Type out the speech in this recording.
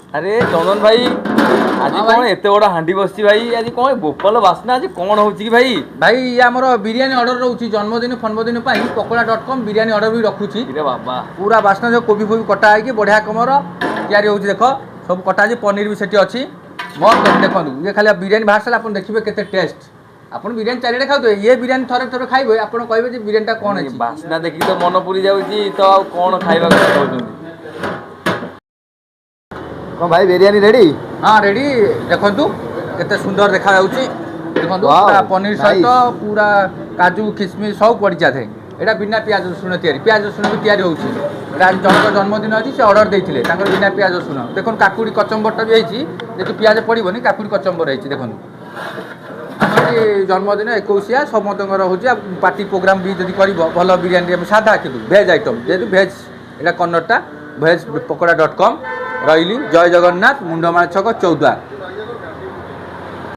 আরে চন্দন ভাই আଜି কোন এত বড় হাঁডি বসছি ভাই আଜି কোন গোপাল বাসনা আଜି কোন হଉଛି কি ভাই ভাই ଇଏ ଆମର ବିରିୟାନୀ ଅର୍ଡର ରହୁଛି ଜନ୍ମଦିନ ଫନ୍ମଦିନ ପାଇଁ ପକୋଡ଼ା.com ବିରିୟାନୀ ଅର୍ଡର ବି ରଖୁଛି রে বাবা ପୁରା ବାସ୍ନା ଯୋଉ କୋବି ଫୋବି କଟା ହେଇକି ବଢ଼ିଆ କମର ତିଆରି ହେଉଛି ଦେଖ ସବୁ କଟା ହେଇଛି ପନିର ବି ସେଠି ଅଛି ମସ୍ତ ଅଛି ଦେଖନ୍ତୁ ଇଏ ଖାଲି ବିରିୟାନୀ ବାହାରି ସାରିଲା ଆପଣ ଦେଖିବେ କେତେ ଟେଷ୍ଟ ଆପଣ ବିରିୟାନୀ ଚାରିଆଡ଼େ ଖାଉଥିବେ ଇଏ ବିରିୟାନୀ ଥରେ ଥରେ ଖାଇବେ ଆପଣ କହିବେ ଯେ ବିରିୟାନୀଟା କ'ଣ ହେଇଛି ବାସ୍ନା ଦେଖି ତ ମନ ପୁରି ଯାଉଛି ତ ଆଉ କଣ ଖାଇବା କଥା କହୁଛନ୍ତି କଣ ଭାଇ ବିରିୟାନୀ ରେଡି? ହଁ ରେଡ଼ି ଦେଖନ୍ତୁ କେତେ ସୁନ୍ଦର ଦେଖାଯାଉଛି ଦେଖନ୍ତୁ Wow, ପୁରା ପନିର nice. ସହିତ ପୁରା କାଜୁ ଖିସମିସ ସବୁ ପଡ଼ିଛି ଏଥିରେ ଏଇଟା ବିନା ପିଆଜ ରସୁଣ ତିଆରି ପିଆଜ ରସୁଣ ବି ତିଆରି ହେଉଛି ଏଇଟା ଆଜି ଜଣଙ୍କ ଜନ୍ମଦିନ ଅଛି ସେ ଅର୍ଡ଼ର ଦେଇଥିଲେ ତାଙ୍କର ବିନା ପିଆଜ ରସୁଣ ଦେଖନ୍ତୁ କାକୁଡ଼ି କଚମ୍ବରଟା ବି ହେଇଛି ଯେହେତୁ ପିଆଜ ପଡ଼ିବନି କାକୁଡ଼ି କଚମ୍ବର ହେଇଛି ଦେଖନ୍ତୁ ଆମର ଜନ୍ମଦିନ 21 ସମସ୍ତଙ୍କର ହେଉଛି ଆଉ ପାର୍ଟି ପ୍ରୋଗ୍ରାମ୍ ବି ଯଦି କରିବ ଭଲ ବିରିୟାନୀ ଆମେ ସାଧା କିନ୍ତୁ ଭେଜ୍ ଆଇଟମ୍ ଯେହେତୁ ଭେଜ୍ ଏଇଟା କର୍ଣ୍ଣରଟା ଭେଜ୍ ପକୋଡ଼ା.com ରହିଲି ଜୟ ଜଗନ୍ନାଥ ମୁଣ୍ଡମାଳ ଛକ 14